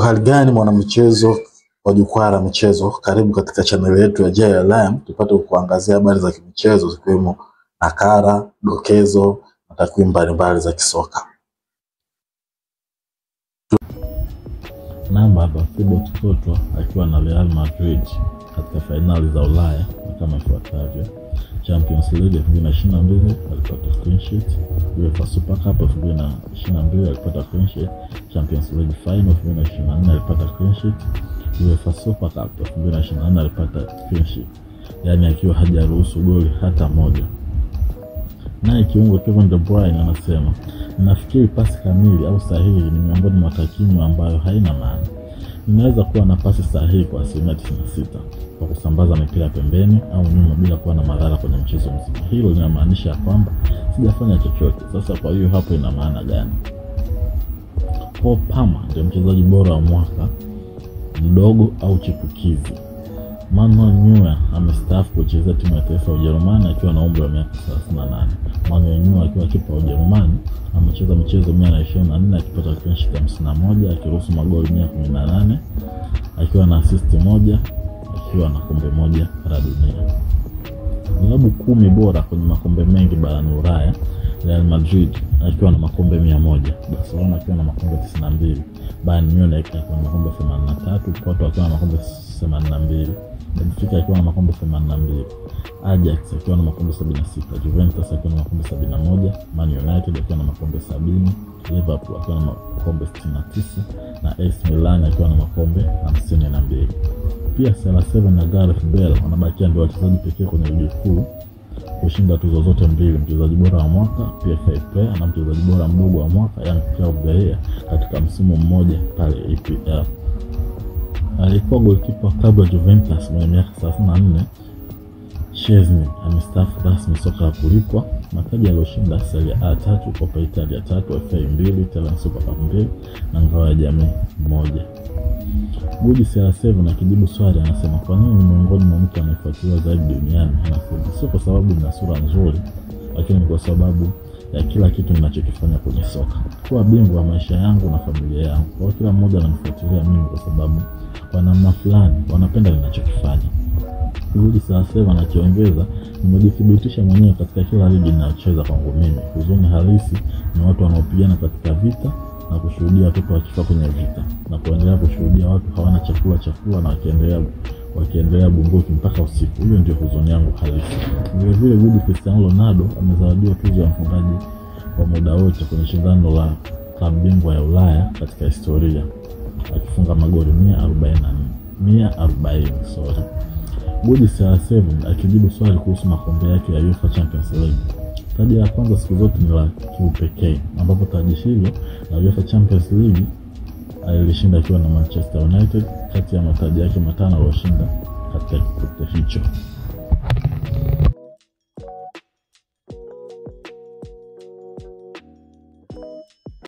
Hali gani mwanamichezo wa jukwaa la michezo, karibu katika channel yetu ya JLM tupate kuangazia habari za kimichezo zikiwemo nakala, dokezo na takwimu mbalimbali za kisoka. Namba hapa Thibaut Courtois akiwa na Real Madrid katika finali za Ulaya kama ifuatavyo. Champions League 2022 alipata clean sheet, UEFA Super Cup 2022 alipata clean sheet, Champions League Final 2024 alipata clean sheet, UEFA Super Cup 2024 alipata clean sheet, yani akiwa hajaruhusu goli hata moja. Naye kiungo Kevin De Bruyne anasema, nafikiri pasi kamili au sahihi ni miongoni mwa takwimu ambayo haina maana. Ninaweza kuwa na pasi sahihi kwa 96% kwa kusambaza mipira pembeni au nyuma bila kuwa na madhara kwenye mchezo mzima. Hilo linamaanisha kwamba sijafanya chochote. Sasa kwa hiyo hapo ina maana gani? Paul Palmer ndiye mchezaji bora wa mwaka, mdogo au chipukizi. Manuel Neuer amestaafu kucheza timu ya taifa ya Ujerumani akiwa na umri wa miaka 38. Manuel Neuer akiwa kipa wa Ujerumani amecheza michezo 124 akipata clean sheet 51, akiruhusu magoli 118, akiwa na assist 1, akiwa na kombe 1 la dunia. Vilabu 10 bora kwenye makombe mengi barani Ulaya: Real Madrid akiwa na makombe 100, Barcelona akiwa na makombe 92, Bayern Munich akiwa na makombe 83, Porto akiwa na makombe 82, Benfica akiwa na makombe 82, Ajax akiwa na makombe 76, Juventus akiwa na makombe 71, Man United akiwa na makombe 70, Liverpool akiwa na makombe 69 na AC Milan akiwa na makombe 52. Pia CR7 na Gareth Bale wanabakia ndio wachezaji pekee kwenye ligi kuu kushinda tuzo zote mbili: mchezaji bora wa mwaka PFA Player na mchezaji bora mdogo wa mwaka Young Player of the Year katika msimu mmoja pale EPL. Alikuwa goalkeeper klabu ya Juventus mwenye miaka 34, Szczesny amestaafu rasmi soka la kulipwa. Mataji aliyoshinda Serie A 3, Coppa Italia 3, FA 2, Italian Super Cup 2 na ngao ya jamii 1. Gudi CR7 akijibu swali anasema, kwa nini ni miongoni mwa mtu anayefuatiliwa zaidi duniani? Anasema, sio kwa sababu nina sura nzuri, lakini kwa sababu ya kila kitu ninachokifanya kwenye soka. Kuwa bingwa wa maisha yangu na familia yangu. Kwa kila mmoja ananifuatilia mimi kwa sababu kwa namna fulani wanapenda ninachokifanya. Gudi CR7 anakiongeza, nimejithibitisha mwenyewe katika kila ligi ninayocheza kwangu mimi. Huzuni halisi ni watu wanaopigana katika vita na kushuhudia watoto wakifa kwenye vita na kuendelea kushuhudia watu hawana chakula na wakiendelea bunduki mpaka usiku. Hiyo ndio huzuni yangu halisi. Vile vile Gudi Cristiano Ronaldo amezawadiwa tuzo ya mfungaji wa muda wote kwenye shindano la klabu bingwa ya Ulaya katika historia akifunga magoli 140. Gudi CR7 akijibu swali kuhusu makombe yake ya UEFA Champions League. Taji la kwanza siku zote ni la kiupekee, ambapo taji hilo la UEFA Champions League alilishinda akiwa na Manchester United kati ya mataji yake 5 aliyoshinda katika kipute hicho.